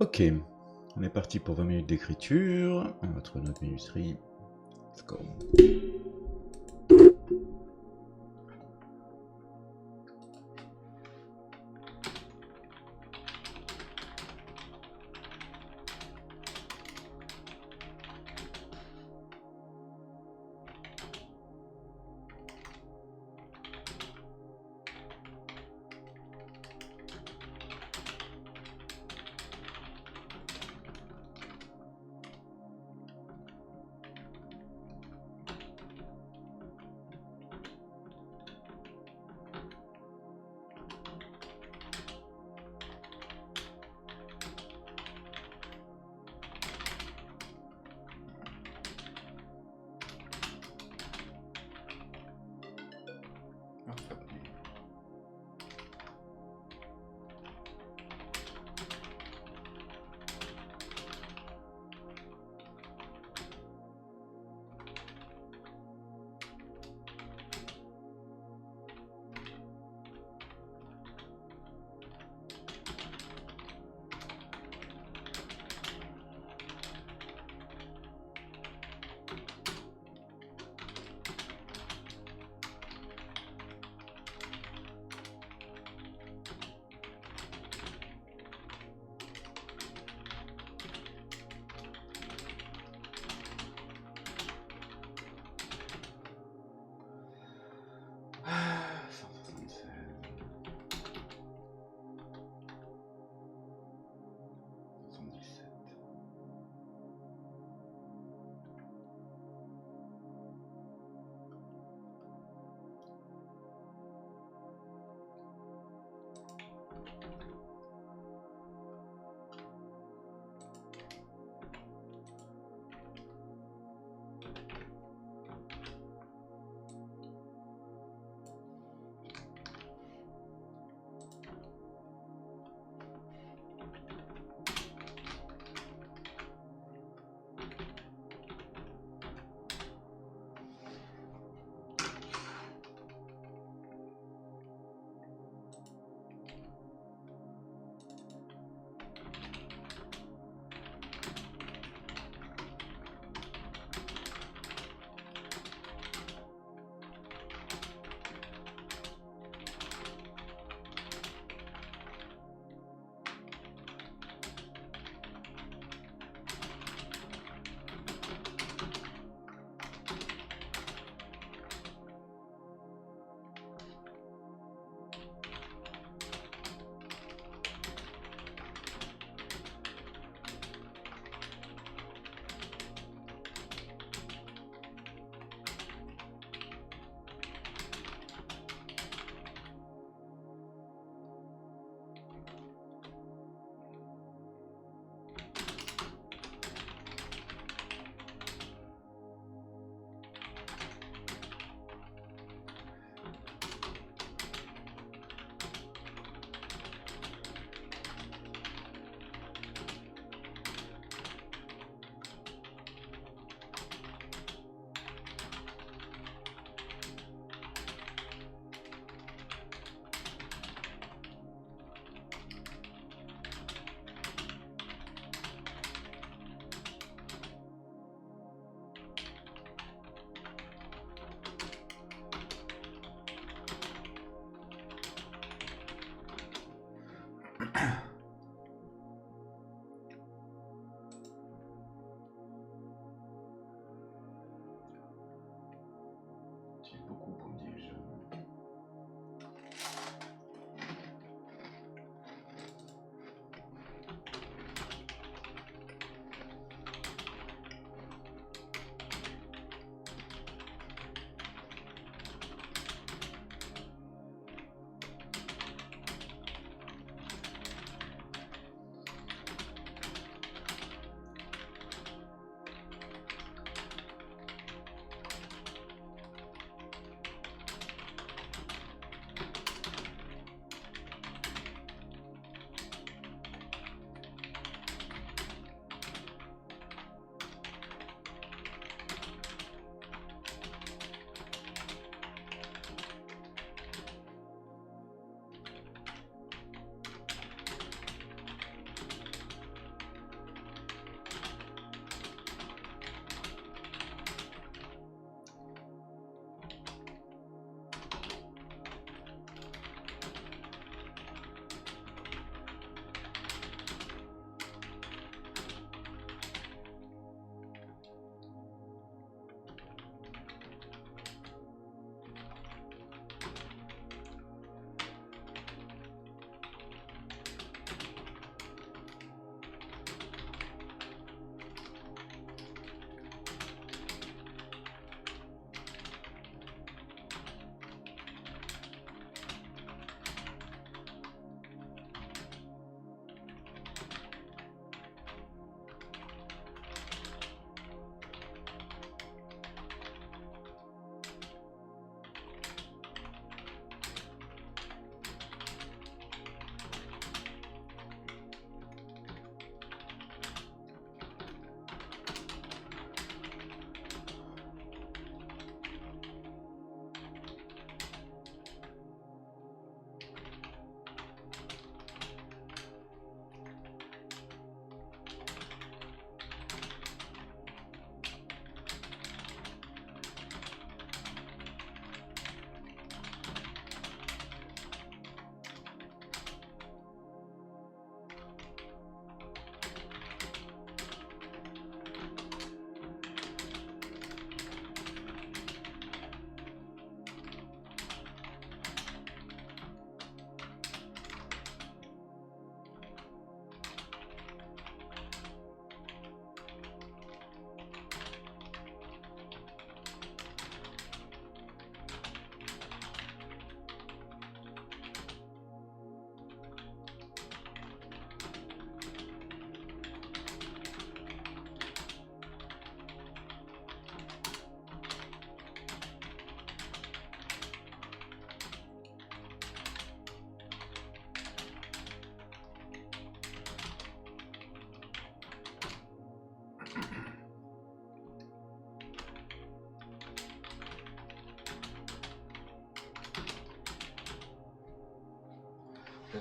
Ok, on est parti pour 20 minutes d'écriture. On va trouver notre minuterie. Let's go.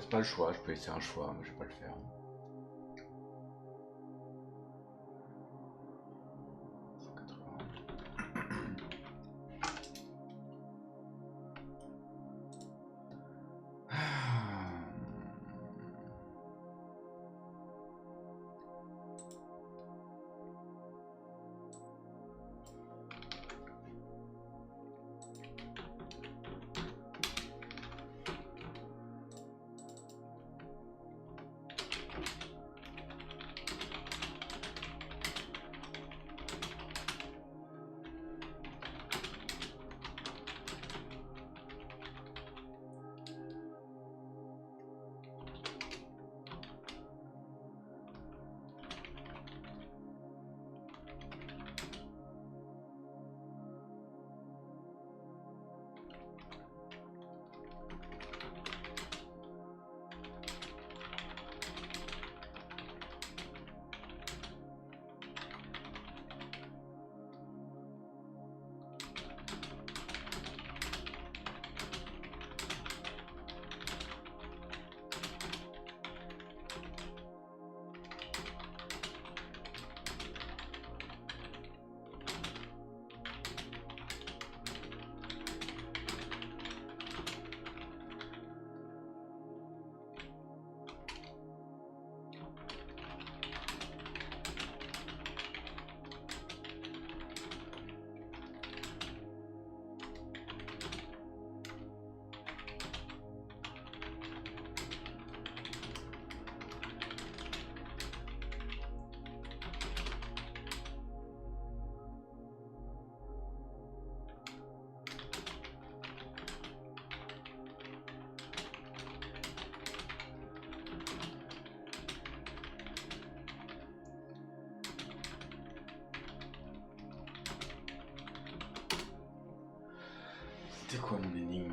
reste pas le choix, je peux laisser un choix, mais je vais pas le faire. C'était quoi mon énigme?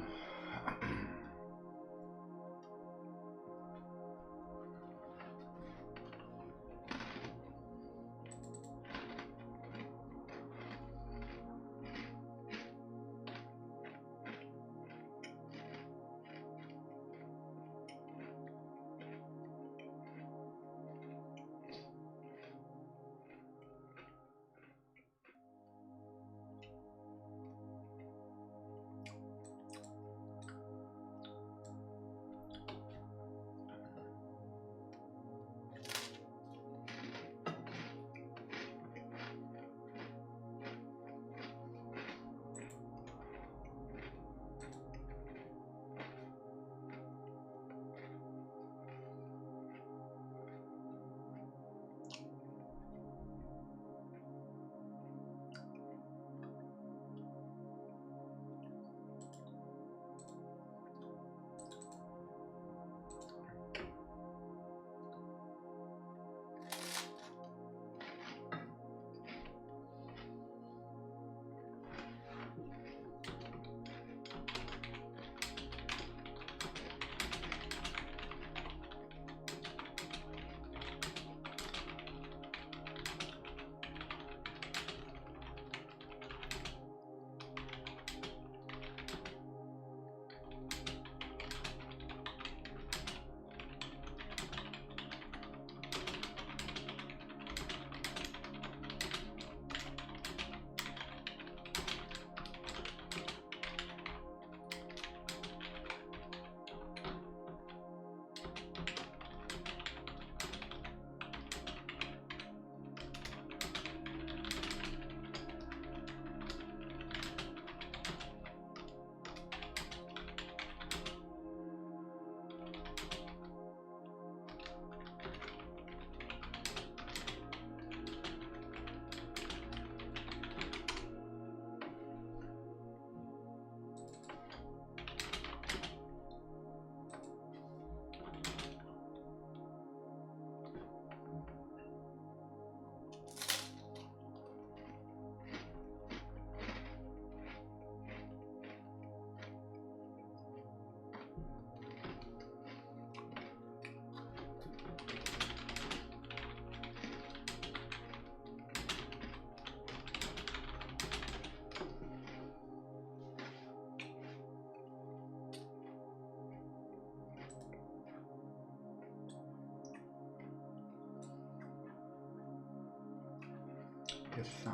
pièce 5.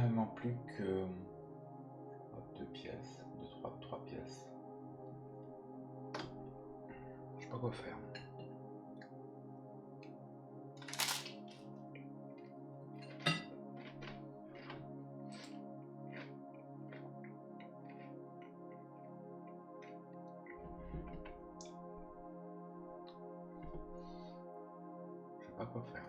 Il manque plus que 2 pièces, 3 pièces. Je sais pas quoi faire. Je sais pas quoi faire.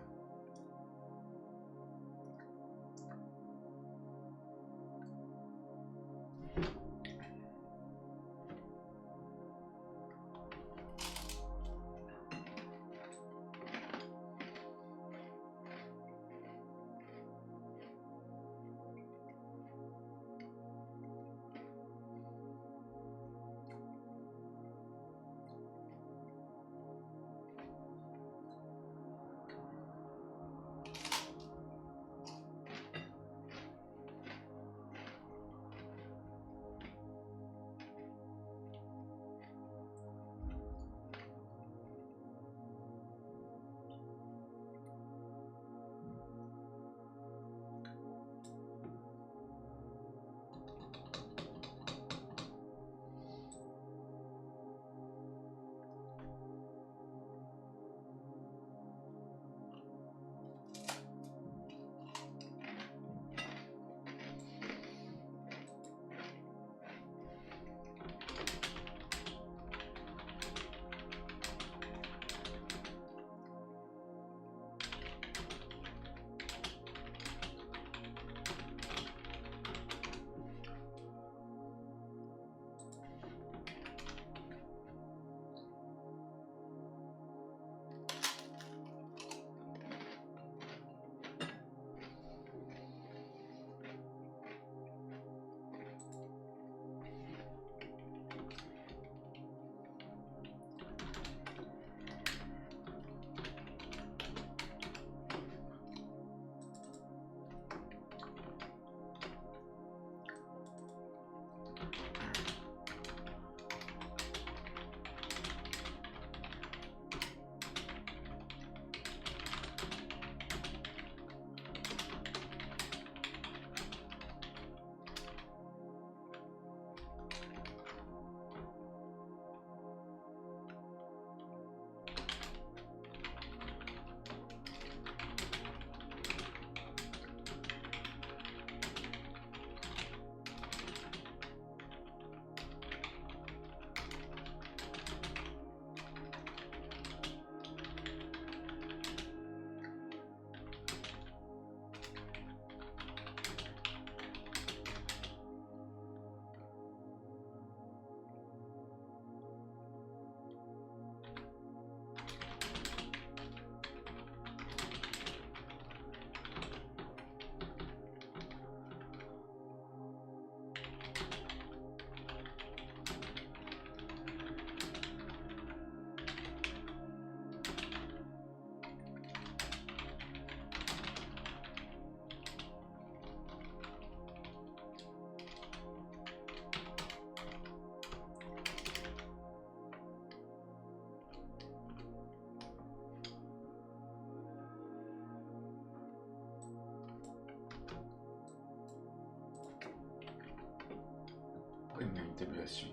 Une tabulation.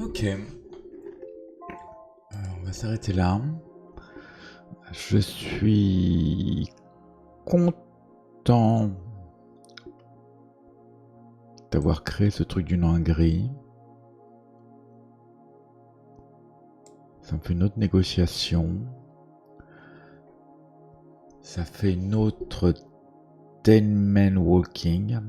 Ok. On va s'arrêter là. Je suis content d'avoir créé ce truc du nain gris. Ça me fait une autre négociation. Ça fait une autre Ten Men Walking.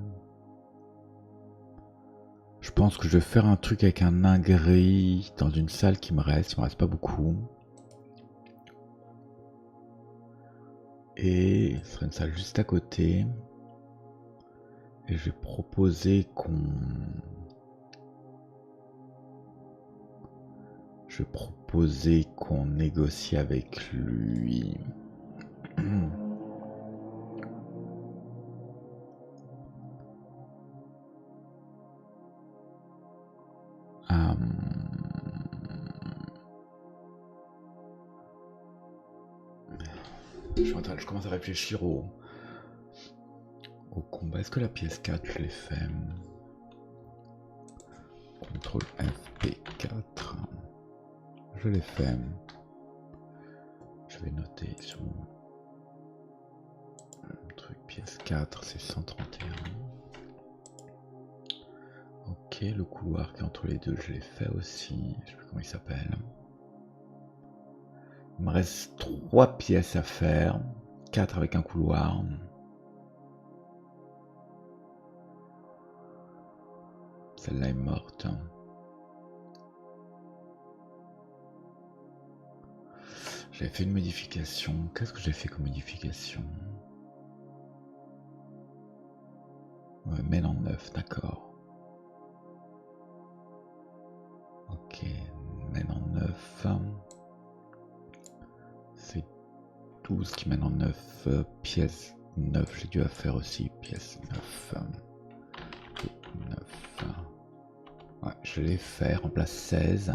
Je pense que je vais faire un truc avec un nain gris dans une salle qui me reste. Il me reste pas beaucoup. Et ce serait une salle juste à côté. Et je vais proposer qu'on... négocie avec lui. Je commence à réfléchir au combat. Est-ce que la pièce 4 je l'ai fait? CTRL FP4. Je l'ai fait. Je vais noter sur mon truc. Pièce 4, c'est 131. Ok, le couloir qui est entre les deux, je l'ai fait aussi. Je sais plus comment il s'appelle. Il me reste 3 pièces à faire. 4 avec un couloir. Celle-là est morte. J'avais fait une modification. Qu'est-ce que j'ai fait comme modification? Ouais, mène en 9, d'accord. Ok, mène en 9. C'est 12 qui mène en 9. Pièce 9, j'ai dû faire aussi. Pièce 9. 9. Ouais, je l'ai fait, remplace 16.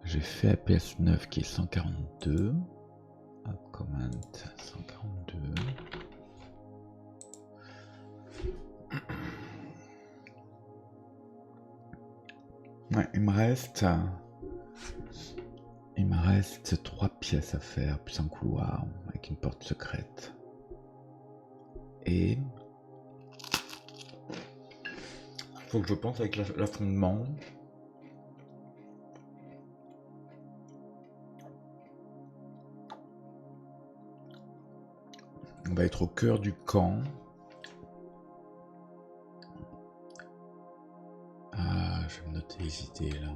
J'ai fait la pièce 9 qui est 142. Command 142. Ouais, il me reste 3 pièces à faire, plus un couloir avec une porte secrète. Et faut que je pense avec l'affondement. On va être au cœur du camp. Je vais me noter les idées là.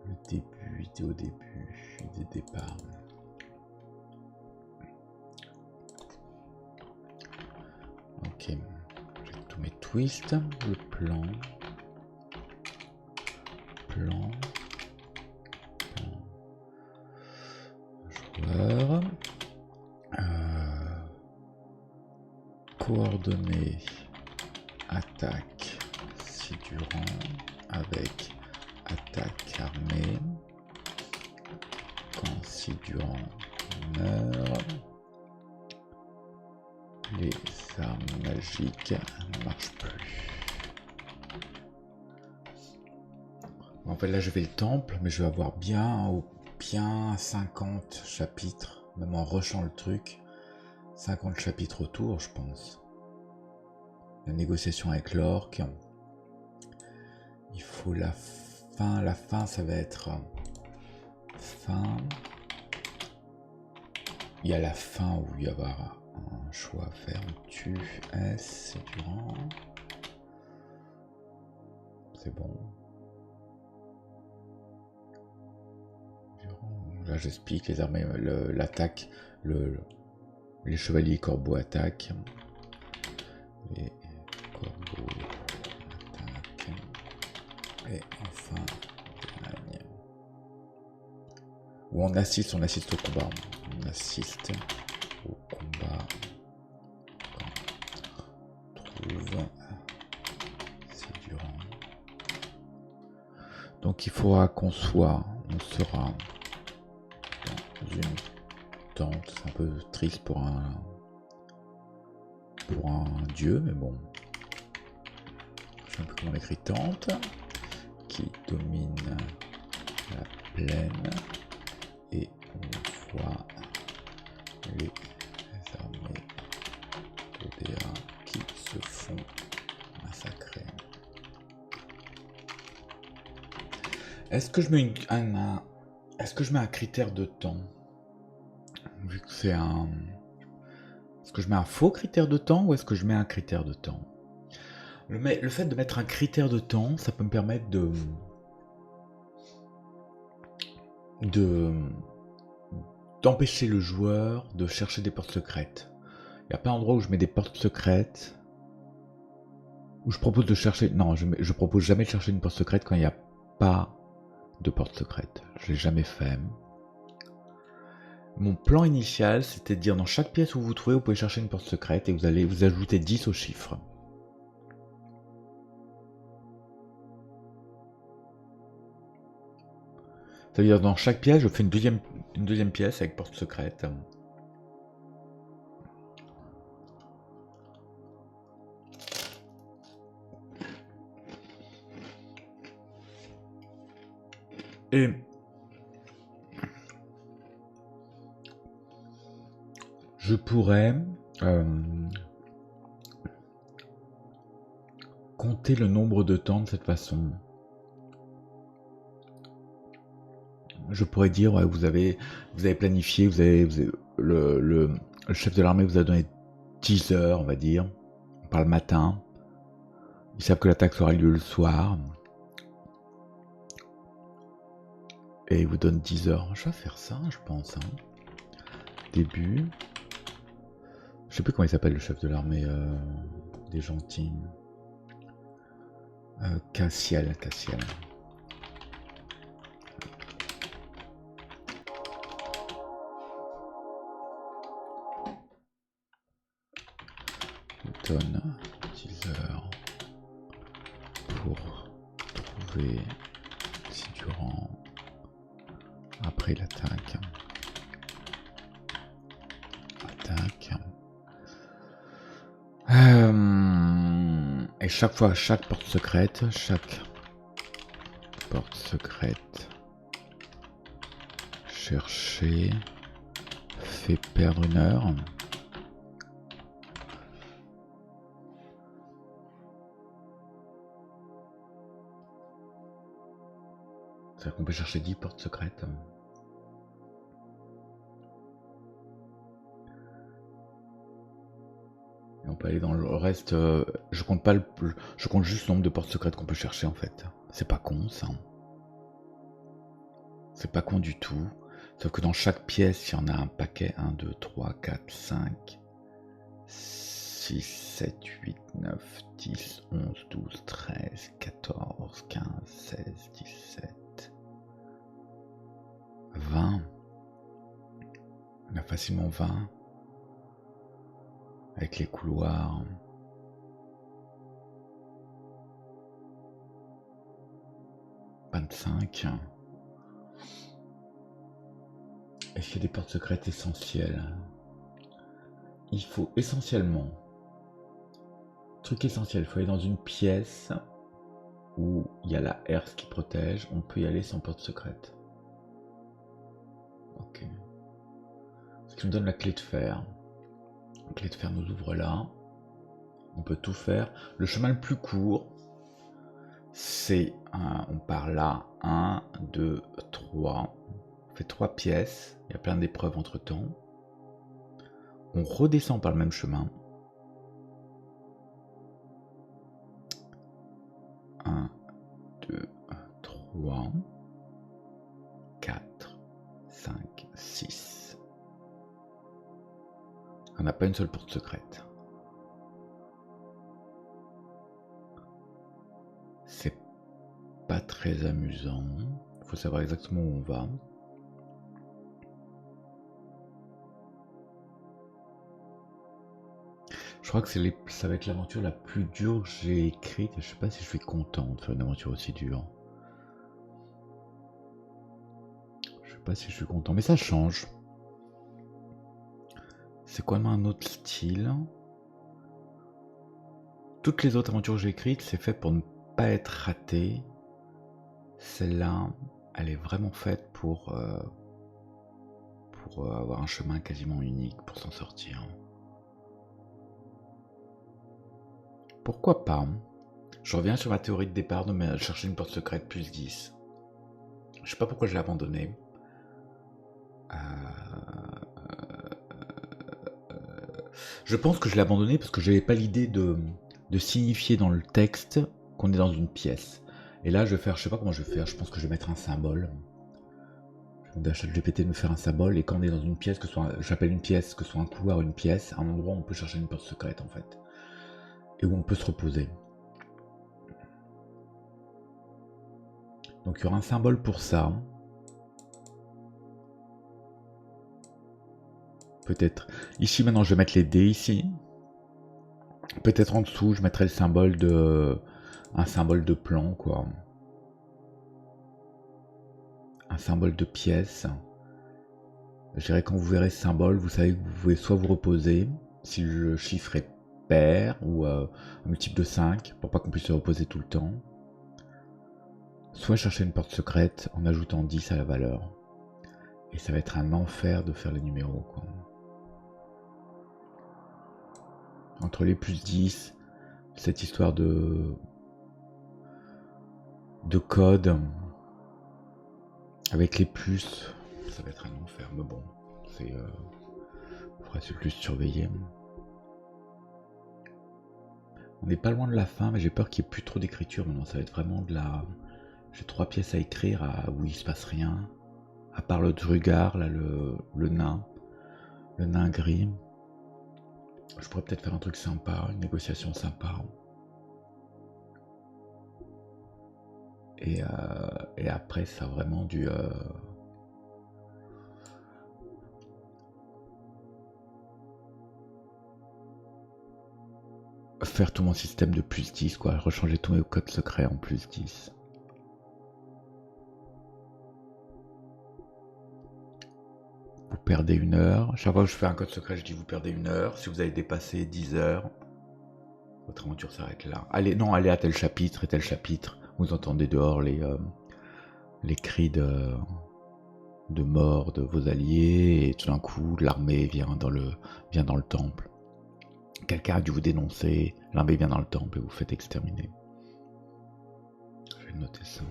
Le début, idée au début, idée départ. Ok, j'ai tous mes twists, le plan. Joueur. Coordonnées. Attaque si durant avec attaque armée. Quand si durant meurt. Les armes magiques ne marchent plus. En fait là je vais le temple, mais je vais avoir bien 50 chapitres, même en rushant le truc. 50 chapitres autour, je pense. La négociation avec l'orque. Il faut la fin. La fin, ça va être fin. Il y a la fin où il va y avoir un choix à faire. On tue S, c'est durant. C'est bon. Là, j'explique les armées, l'attaque, les chevaliers corbeaux attaquent. Les corbeaux attaquent. Et enfin, dernier. Ou on assiste au combat. On assiste au combat. Trouve. C'est durant. Donc il faudra qu'on soit. On sera dans une tente. C'est un peu triste pour un dieu, mais bon. je sais un peu comment on écrit tente, qui domine la plaine et on voit les armées d'Odea qui se font massacrer. Est-ce que je mets est-ce que je mets un critère de temps? Vu que c'est un... Est-ce que je mets un faux critère de temps ou est-ce que je mets un critère de temps? Le fait de mettre un critère de temps, ça peut me permettre d'empêcher le joueur de chercher des portes secrètes. Il n'y a pas d'endroit où je mets des portes secrètes, où je propose de chercher... Non, je propose jamais de chercher une porte secrète quand il n'y a pas de porte secrète. Je l'ai jamais fait. Mon plan initial, c'était de dire dans chaque pièce où vous trouvez, vous pouvez chercher une porte secrète et vous allez vous ajouter 10 au chiffre. Ça veut dire dans chaque pièce, je fais une deuxième pièce avec porte secrète. Et je pourrais compter le nombre de temps de cette façon. Je pourrais dire, ouais, vous avez planifié, le chef de l'armée vous a donné 10 heures, on va dire, par le matin. Ils savent que l'attaque aura lieu le soir. Et ils vous donnent 10 heures. Je vais faire ça, je pense. Début. Je sais plus comment il s'appelle le chef de l'armée des gentils. Cassiel. Donne 10 heures pour trouver si durant après l'attaque. Et chaque fois, chaque porte secrète chercher fait perdre 1 heure. C'est-à-dire qu'on peut chercher 10 portes secrètes. Et on peut aller dans le reste. Je compte pas je compte juste le nombre de portes secrètes qu'on peut chercher en fait. C'est pas con ça. C'est pas con du tout. Sauf que dans chaque pièce, il y en a un paquet. 1, 2, 3, 4, 5, 6, 7, 8, 9, 10, 11, 12, 13, 14, 15, 16, 17, 20. On a facilement 20. Avec les couloirs. « 25. Est-ce qu'il y a des portes secrètes essentielles? Il faut essentiellement... Truc essentiel, il faut aller dans une pièce où il y a la herse qui protège. On peut y aller sans porte secrète. Ok. Ce qui nous donne la clé de fer. La clé de fer nous ouvre là. On peut tout faire. Le chemin le plus court, c'est... on part là. 1, 2, 3. On fait 3 pièces. Il y a plein d'épreuves entre temps. On redescend par le même chemin. 1, 2, 3, 4, 5, 6. On n'a pas une seule porte secrète. C'est pas très amusant. Il faut savoir exactement où on va. Je crois que ça va être l'aventure la plus dure que j'ai écrite. Je sais pas si je suis content de faire une aventure aussi dure. Je sais pas si je suis content, mais ça change. C'est quoi un autre style? Toutes les autres aventures que j'ai écrites, c'est fait pour ne pas être raté. Celle-là, elle est vraiment faite pour avoir un chemin quasiment unique pour s'en sortir. Pourquoi pas? Je reviens sur ma théorie de départ de chercher une porte secrète plus 10. Je sais pas pourquoi je l'ai abandonné. Je pense que je l'ai abandonné parce que j'avais pas l'idée de signifier dans le texte qu'on est dans une pièce. Et là, je vais faire, je sais pas comment je vais faire, je pense que je vais mettre un symbole. Je vais demander à ChatGPT de me faire un symbole, et quand on est dans une pièce, que ce soit, j'appelle une pièce, que ce soit un couloir ou une pièce, un endroit où on peut chercher une porte secrète en fait. Et où on peut se reposer. Donc il y aura un symbole pour ça. Peut-être ici maintenant je vais mettre les dés ici. Peut-être en dessous je mettrai le symbole de un symbole de plan quoi. Un symbole de pièce. Je dirais quand vous verrez ce symbole, vous savez que vous pouvez soit vous reposer si le chiffre est pair ou un multiple de 5 pour pas qu'on puisse se reposer tout le temps. Soit chercher une porte secrète en ajoutant 10 à la valeur. Et ça va être un enfer de faire les numéros quoi. Entre les plus 10, cette histoire de code avec les plus, ça va être un enfer, mais bon, c'est faudrait plus surveiller. On n'est pas loin de la fin, mais j'ai peur qu'il n'y ait plus trop d'écriture maintenant. Ça va être vraiment de la. J'ai 3 pièces à écrire où il se passe rien, à part le Drugar, là le nain gris. Je pourrais peut-être faire un truc sympa, une négociation sympa. Et après, ça a vraiment dû... faire tout mon système de plus 10, quoi. Rechanger tous mes codes secrets en plus 10. Vous perdez 1 heure. Chaque fois que je fais un code secret, je dis vous perdez 1 heure. Si vous avez dépassé 10 heures, votre aventure s'arrête là. Allez à tel chapitre et tel chapitre. Vous entendez dehors les cris de mort de vos alliés, et tout d'un coup, l'armée vient dans le temple. Quelqu'un a dû vous dénoncer, l'armée vient dans le temple et vous faites exterminer. Je vais noter ça.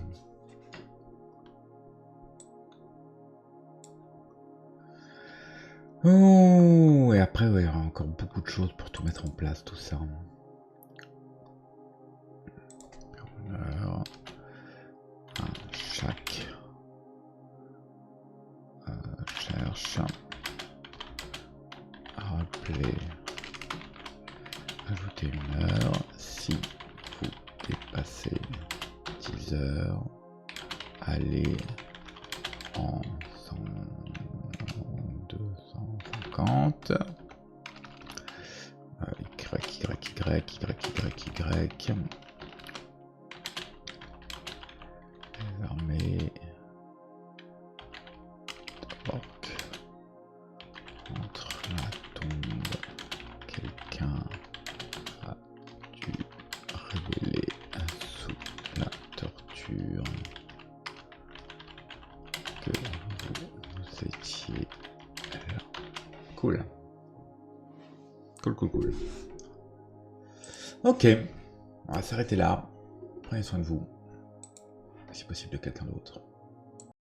Oh, et après, ouais, il y aura encore beaucoup de choses pour tout mettre en place, tout ça. Alors, chaque cherche rappeler, ajouter 1 heure si vous dépassez 10 heures, allez en 250 Y. Les armées portent entre la tombe. Quelqu'un a dû révéler sous la torture que vous étiez là. Cool. Cool. Ok, on va s'arrêter là. Prenez soin de vous. Si possible de quelqu'un d'autre.